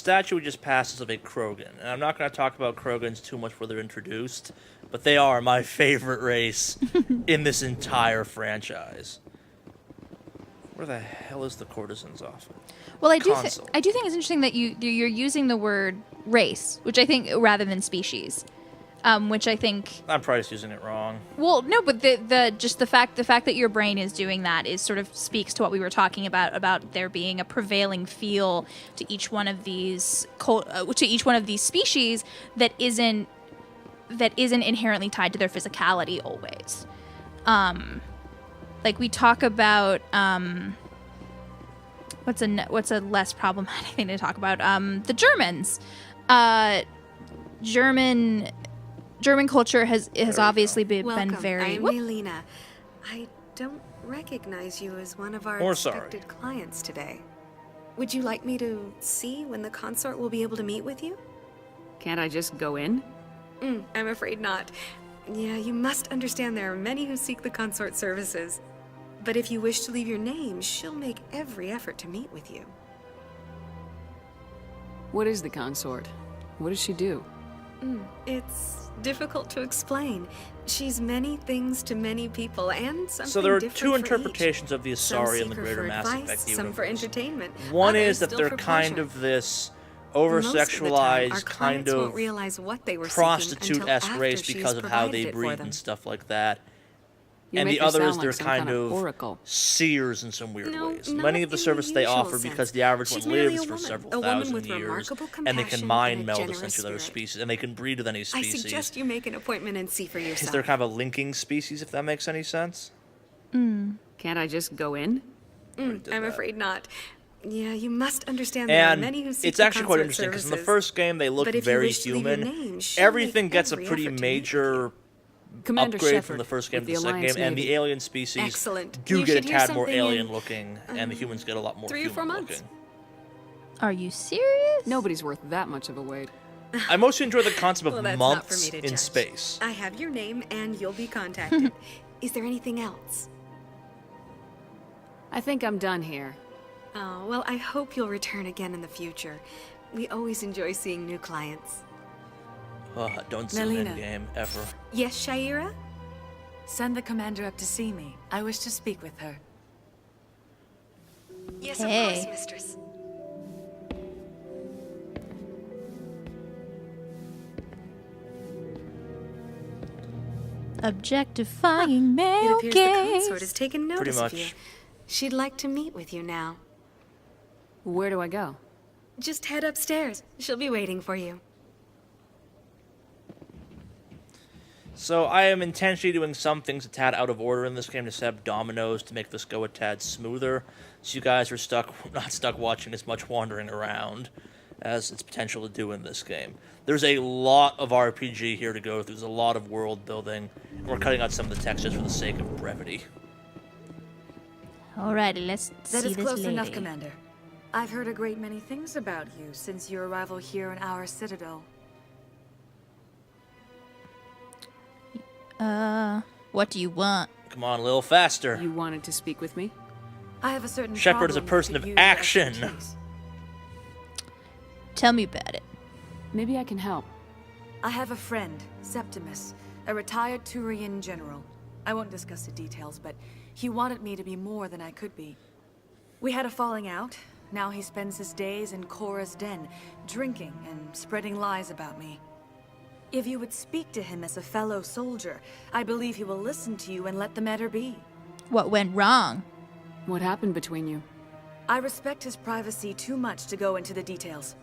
statue we just passed is of a Krogan, and I'm not going to talk about Krogans too much where they're introduced, but they are my favorite race in this entire franchise. Where the hell is the courtesan's office? Well, I do think it's interesting that you're using the word race, which I think rather than species, which I think I'm probably just using it wrong. Well, no, but the fact that your brain is doing that is sort of speaks to what we were talking about there being a prevailing feel to each one of these species that isn't inherently tied to their physicality always. Like we talk about what's a less problematic thing to talk about? The Germans. German culture has obviously been very. I'm Melina. I don't recognize you as one of our expected clients today. Would you like me to see when the consort will be able to meet with you? Can't I just go in? I'm afraid not. Yeah, you must understand there are many who seek the consort services. But if you wish to leave your name, she'll make every effort to meet with you. What is the consort? What does she do? It's difficult to explain. She's many things to many people, and something different. So there are for two each. interpretations of the Asari in the Some seek her greater for Mass advice, Effect some universe. for entertainment. One others is that still they're for kind pleasure. of this Most of the time, our over-sexualized, kind clients won't of realize what they were seeking until prostitute-esque after race she's because of how they provided it for breed them. and stuff like that. You And make the her other is sound they're like some kind of oracle. seers in some weird No, ways. not Many of the in service the they usual offer sense. because the average She's one merely lives a for woman, several a woman thousand with years, remarkable and they can compassion mind and a meld generous essentially other spirit. species, and they can breed with any I species. suggest you make an appointment and see for yourself. They're kind of a linking species, if that makes any sense. Can't I just go in? I'm that. afraid not. Yeah, you must understand there are And many who seek it's the actually quite consort interesting because in the services. first game they look But if you very wish to leave your human. name, she'll Everything make gets a every pretty effort to meet with major Commander upgrade Shepard from the first game with to the second Alliance game, and the Navy. alien species Excellent. do You get a should hear tad more something alien in, looking, and the humans get a lot more 3 or 4 human months. looking. Are you serious? Nobody's worth that much of a wait. I mostly enjoy the concept of Well, that's not for months me to in judge. space. I have your name and you'll be contacted. Is there anything else? I think I'm done here. Oh, well, I hope you'll return again in the future. We always enjoy seeing new clients. Don't zoom in Melina. game ever. Yes, Shaira? Send the commander up to see me. I wish to speak with her. Yes, Hey. of course, mistress. Objectifying It male appears the gaze. consort has taken notice of you. much. She'd like to meet with you now. Where do I go? Just head upstairs. She'll be waiting for you. So I am intentionally doing some things a tad out of order in this game to set up dominoes to make this go a tad smoother, so you guys are not stuck watching as much wandering around as it's potential to do in this game. There's a lot of RPG here to go through. There's a lot of world building. And we're cutting out some of the text just for the sake of brevity. Alrighty, let's That see is this close lady. enough, Commander. I've heard a great many things about you since your arrival here in our citadel. What do you want? Come on, a little faster. You wanted to speak with me? I have a certain Shepard is a problem person that of you action. expertise. Tell me about it. Maybe I can help. I have a friend, Septimus, a retired Turian general. I won't discuss the details, but he wanted me to be more than I could be. We had a falling out. Now he spends his days in Cora's den, drinking and spreading lies about me. If you would speak to him as a fellow soldier, I believe he will listen to you and let the matter be. What went wrong? What happened between you? I respect his privacy too much to go into the details.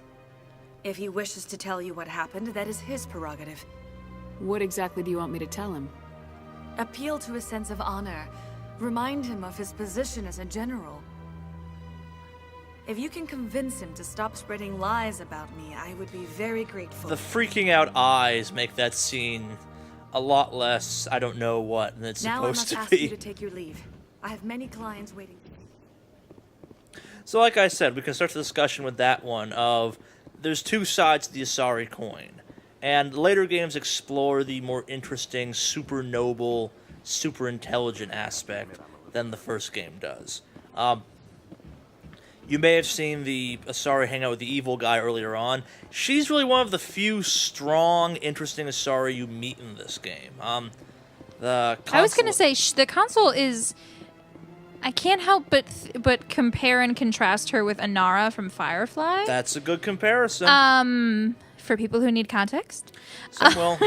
If he wishes to tell you what happened, that is his prerogative. What exactly do you want me to tell him? Appeal to his sense of honor. Remind him of his position as a general. If you can convince him to stop spreading lies about me, I would be very grateful. The freaking out eyes make that scene a lot less, I don't know what, than it's now I supposed must to ask be. you to take your leave. I have many clients waiting. So like I said, we can start the discussion with that one of there's two sides to the Asari coin. And later games explore the more interesting, super noble, super intelligent aspect than the first game does. You may have seen the Asari hang out with the evil guy earlier on. She's really one of the few strong, interesting Asari you meet in this game. I was going to say, the console is... I can't help but compare and contrast her with Inara from Firefly. That's a good comparison. For people who need context. Some will.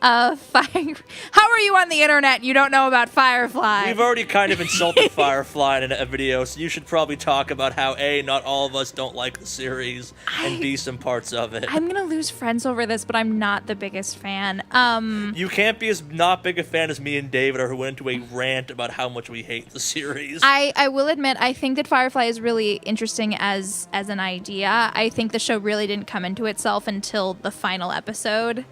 How are you on the internet? You don't know about Firefly. We've already kind of insulted Firefly in a video, so you should probably talk about how, A, not all of us don't like the series, and B, some parts of it. I'm going to lose friends over this, but I'm not the biggest fan. You can't be as not big a fan as me and David are, who went into a rant about how much we hate the series. I will admit, I think that Firefly is really interesting as an idea. I think the show really didn't come into itself until the final episode.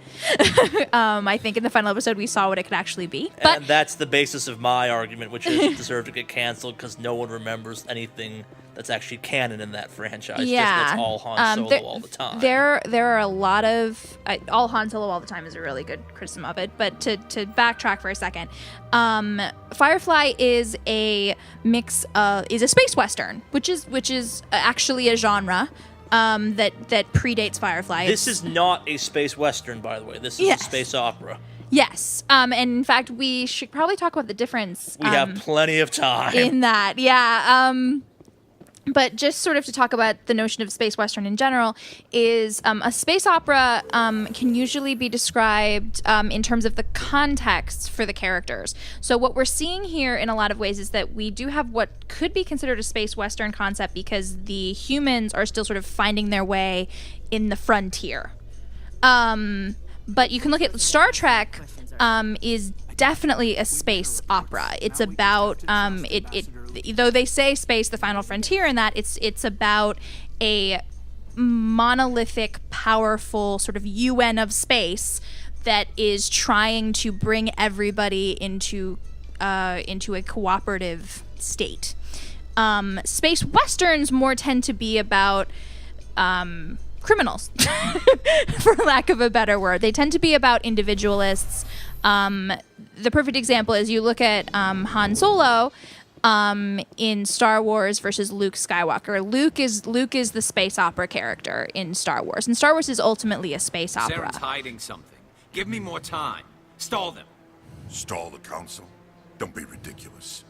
I think in the final episode we saw what it could actually be. But and that's the basis of my argument, which is it deserved to get canceled because no one remembers anything that's actually canon in that franchise. yeah, Just, it's all Han Solo all the time. There are a lot of all Han Solo all the time is a really good criticism of it. But to backtrack for a second, Firefly is a mix is a space western, which is actually a genre. That predates Firefly. This is not a space western, by the way. This is a space opera. Yes. And in fact, we should probably talk about the difference. We have plenty of time. In that, yeah. But just sort of to talk about the notion of space western in general is a space opera can usually be described in terms of the context for the characters. So what we're seeing here in a lot of ways is that we do have what could be considered a space western concept because the humans are still sort of finding their way in the frontier. But you can look at Star Trek is definitely a space opera. It's about though they say space, the final frontier, and that it's about a monolithic, powerful sort of UN of space that is trying to bring everybody into a cooperative state. Space westerns more tend to be about criminals, for lack of a better word. They tend to be about individualists. The perfect example is you look at Han Solo in Star Wars versus Luke Skywalker. Luke is the space opera character in Star Wars, and Star Wars is ultimately a space opera. Saren's hiding something. Give me more time. Stall them. Stall the council? Don't be ridiculous.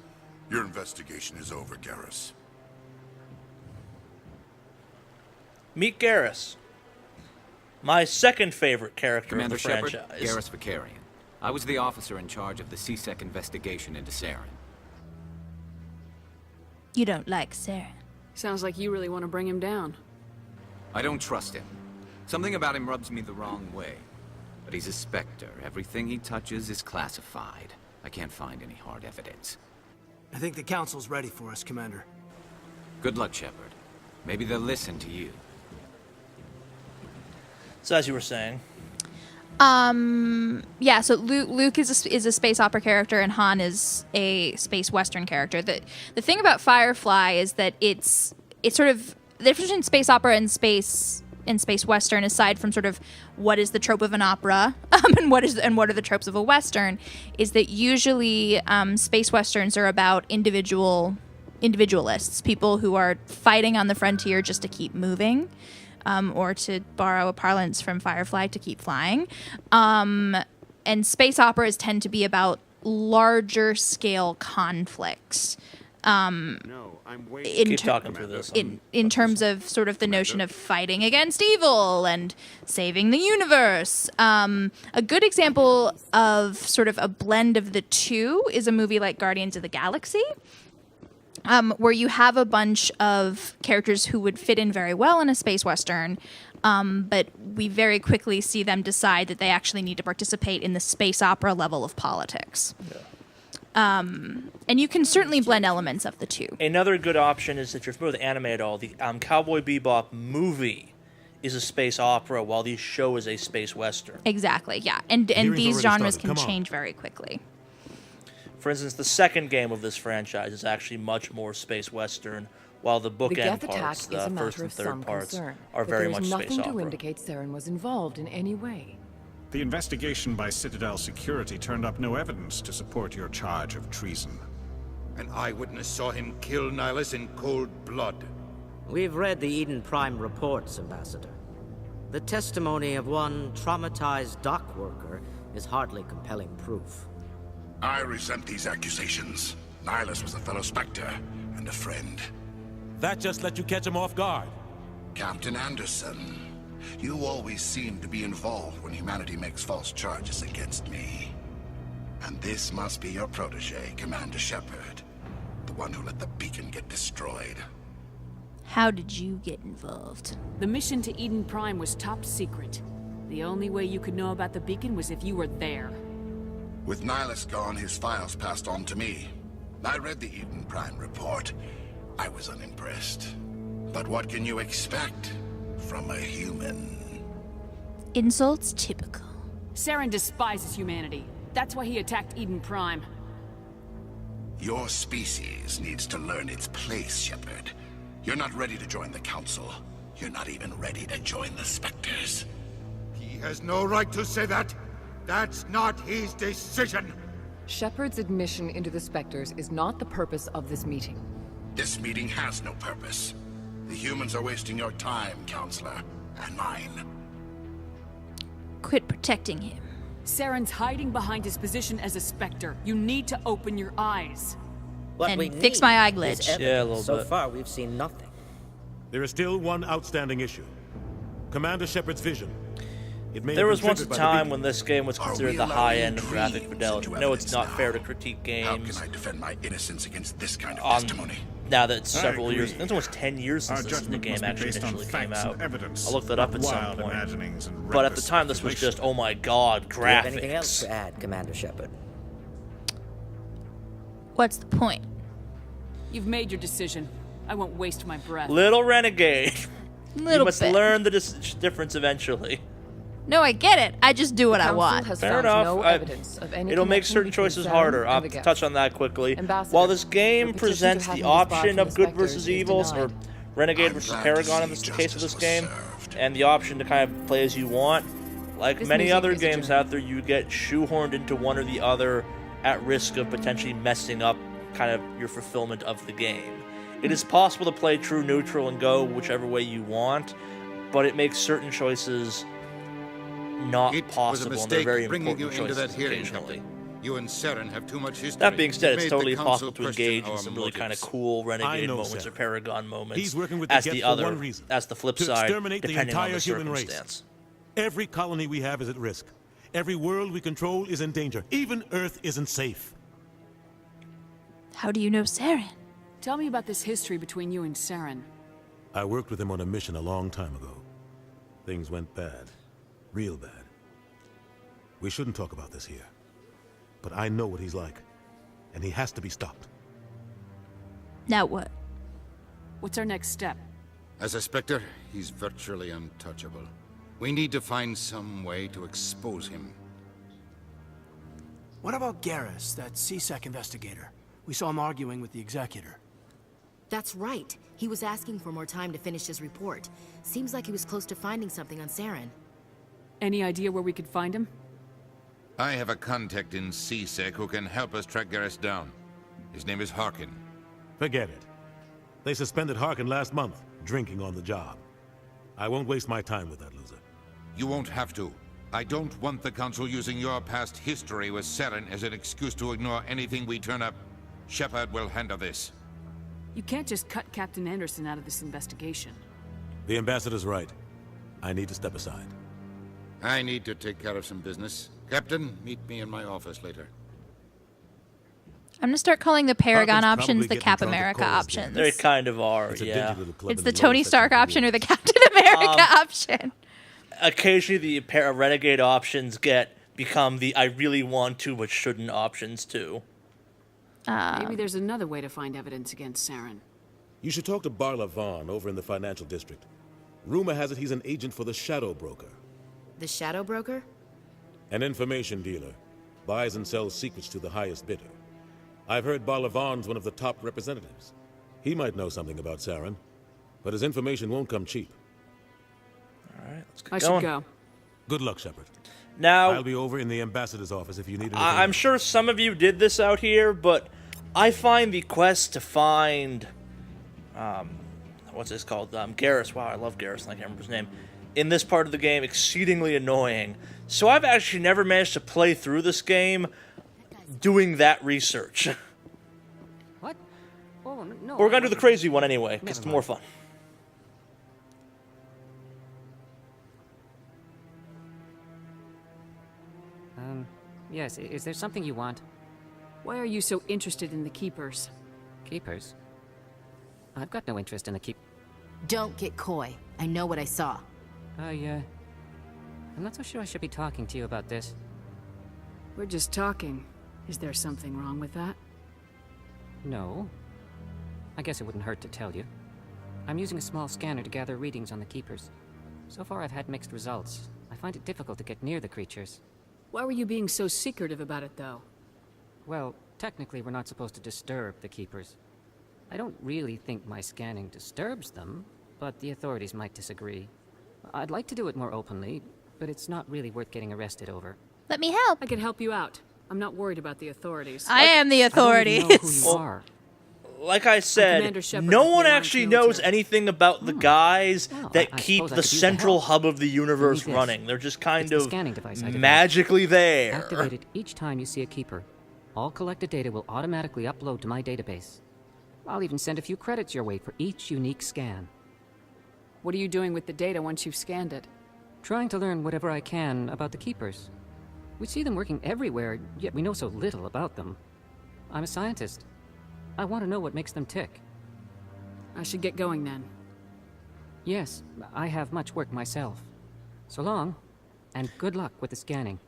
Your investigation is over, Garrus. Meet Garrus. My second favorite character Commander in the Shepard, franchise. Garrus Vakarian. I was the officer in charge of the CSEC investigation into Saren. You don't like Saren. Sounds like you really want to bring him down. I don't trust him. Something about him rubs me the wrong way. But he's a Spectre. Everything he touches is classified. I can't find any hard evidence. I think the council's ready for us, Commander. Good luck, Shepard. Maybe they'll listen to you. So as you were saying, yeah. So Luke is a space opera character, and Han is a space western character. The thing about Firefly is that it's sort of the difference in space opera and space western, aside from sort of what is the trope of an opera and what are the tropes of a western, is that usually space westerns are about individualists, people who are fighting on the frontier just to keep moving. Or to borrow a parlance from Firefly, to keep flying. And space operas tend to be about larger scale conflicts. keep talking through this. In terms of sort of the notion of fighting against evil and saving the universe. A good example of sort of a blend of the two is a movie like Guardians of the Galaxy. Where you have a bunch of characters who would fit in very well in a space western, but we very quickly see them decide that they actually need to participate in the space opera level of politics. Yeah. And you can certainly blend elements of the two. Another good option is, if you're familiar with anime at all, the Cowboy Bebop movie is a space opera, while the show is a space western. Exactly, yeah. And these genres can change very quickly. For instance, the second game of this franchise is actually much more space western, while the bookend parts, the first and third parts, are very much space opera. There's nothing to indicate Saren was involved in any way. The investigation by Citadel Security turned up no evidence to support your charge of treason. An eyewitness saw him kill Nihilus in cold blood. We've read the Eden Prime reports, Ambassador. The testimony of one traumatized dock worker is hardly compelling proof. I resent these accusations. Nihilus was a fellow Spectre and a friend. That just let you catch him off guard. Captain Anderson, you always seem to be involved when humanity makes false charges against me. And this must be your protege, Commander Shepard. The one who let the beacon get destroyed. How did you get involved? The mission to Eden Prime was top secret. The only way you could know about the beacon was if you were there. With Nihilus gone, his files passed on to me. I read the Eden Prime report. I was unimpressed. But what can you expect from a human? Insults typical. Saren despises humanity. That's why he attacked Eden Prime. Your species needs to learn its place, Shepard. You're not ready to join the Council. You're not even ready to join the Spectres. He has no right to say that. That's not his decision. Shepard's admission into the Spectres is not the purpose of this meeting. This meeting has no purpose. The humans are wasting your time, Counselor, and mine. Quit protecting him. Saren's hiding behind his position as a Spectre. You need to open your eyes. What And we fix need my eye is glitch. evidence. Yeah, a little so bit. far, we've seen nothing. There is still one outstanding issue. Commander Shepard's vision. It may There have was been once a triggered by the time beacon. when this game was Are considered we the high allowing end of graphic dreams fidelity. into No, it's evidence not now? fair to critique How games can I defend my innocence against this kind of on testimony? now that it's I several years. agree. It's almost 10 years Our since this judgment game must be actually based on initially came facts out. and evidence, I'll look that up not at some wild point. imaginings and But at the reckless time, this was speculation. just, oh my god, Do you have anything else graphics. to add, Commander Shepard? What's the point? You've made your decision. I won't waste my breath. Little renegade. Little You must bit. learn the difference eventually. No, I get it. I just do what I Council want. has Fair found enough. no evidence of any It'll make connection certain between choices Saren harder. and I'll the Geth. touch on that quickly. Ambassador, While this game your petition to presents have the him disbarred option from of the good Spectres versus is evils, or denied. Renegade I'm versus glad to Paragon in see this case of justice this was game, served. and the option to kind of play as you want, like This many meeting other is games adjourned. out there, you get shoehorned into one or the other at risk of potentially messing up kind of your fulfillment of the game. It is possible to play true neutral and go whichever way you want, but it makes certain choices not It was a possible, and they're mistake very bringing you important into choices that hearing, occasionally. Captain. You and Saren have too much history. That being said, It it's made totally the council possible to question engage in our some really kind of motives. cool renegade know, moments sir. or Paragon moments He's working with the as Geth the for other, one reason. as the flip To side, exterminate the depending on entire the human race. circumstance. Every colony we have is at risk. Every world we control is in danger. Even Earth isn't safe. How do you know Saren? Tell me about this history between you and Saren. I worked with him on a mission a long time ago. Things went bad. Real bad. We shouldn't talk about this here. But I know what he's like. And he has to be stopped. Now what? What's our next step? As a Spectre, he's virtually untouchable. We need to find some way to expose him. What about Garrus, that CSEC investigator? We saw him arguing with the Executor. That's right. He was asking for more time to finish his report. Seems like he was close to finding something on Saren. Any idea where we could find him? I have a contact in CSEC who can help us track Garrus down. His name is Harkin. Forget it. They suspended Harkin last month, drinking on the job. I won't waste my time with that loser. You won't have to. I don't want the Council using your past history with Saren as an excuse to ignore anything we turn up. Shepard will handle this. You can't just cut Captain Anderson out of this investigation. The ambassador's right. I need to step aside. I need to take care of some business. Captain, meet me in my office later. I'm gonna start calling the Paragon Harkin's options probably the getting Cap drunk at America Cora's options. They kind of are, It's a yeah. dingy little club It's in the lower Tony section Stark of the option or woods. the Captain America option. Occasionally, the renegade options become the I really want to but shouldn't options too. Maybe there's another way to find evidence against Saren. You should talk to Barla Vaughn over in the financial district. Rumor has it he's an agent for the Shadow Broker. The Shadow Broker? An information dealer. Buys and sells secrets to the highest bidder. I've heard Barla Vaughn's one of the top representatives. He might know something about Saren, but his information won't come cheap. All right, let's get I going. should go. Good luck, Shepard. Now, I'll be over in the ambassador's office if you need anything. I'm else. sure some of you did this out here, but I find the quest to find, what's this called? Garrus. Wow, I love Garrus, and I can't remember his name. In this part of the game, exceedingly annoying. So I've actually never managed to play through this game doing that research. What? Oh, no. We're gonna do the crazy one anyway, because it's more fun. Yes, is there something you want? Why are you so interested in the Keepers? Keepers? I've got no interest in the keep... Don't get coy. I know what I saw. I'm not so sure I should be talking to you about this. We're just talking. Is there something wrong with that? No. I guess it wouldn't hurt to tell you. I'm using a small scanner to gather readings on the Keepers. So far I've had mixed results. I find it difficult to get near the creatures. Why were you being so secretive about it, though? Well, technically we're not supposed to disturb the Keepers. I don't really think my scanning disturbs them, but the authorities might disagree. I'd like to do it more openly, but it's not really worth getting arrested over. Let me help. I can help you out. I'm not worried about the authorities. I am the authorities. I don't even know who you are. Like I said, no one actually knows anything about the guys that keep the central hub of the universe running. They're just kind of magically there. Activate it each time you see a Keeper. All collected data will automatically upload to my database. I'll even send a few credits your way for each unique scan. What are you doing with the data once you've scanned it? Trying to learn whatever I can about the Keepers. We see them working everywhere, yet we know so little about them. I'm a scientist. I want to know what makes them tick. I should get going then. Yes, I have much work myself. So long, and good luck with the scanning.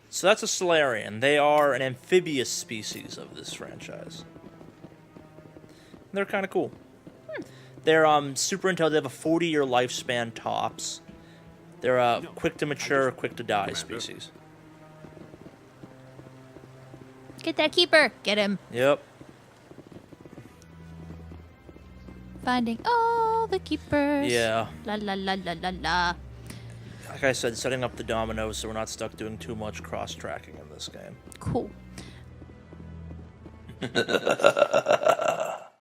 So that's a Solarian. They are an amphibious species of this franchise. They're kind of cool. They're super intelligent. They have a 40-year lifespan tops. They're a quick to mature, quick to die species. Get that Keeper. Get him. Yep. Finding all the Keepers. Yeah. La la la la la la. Like I said, setting up the dominoes so we're not stuck doing too much cross-tracking in this game. Cool.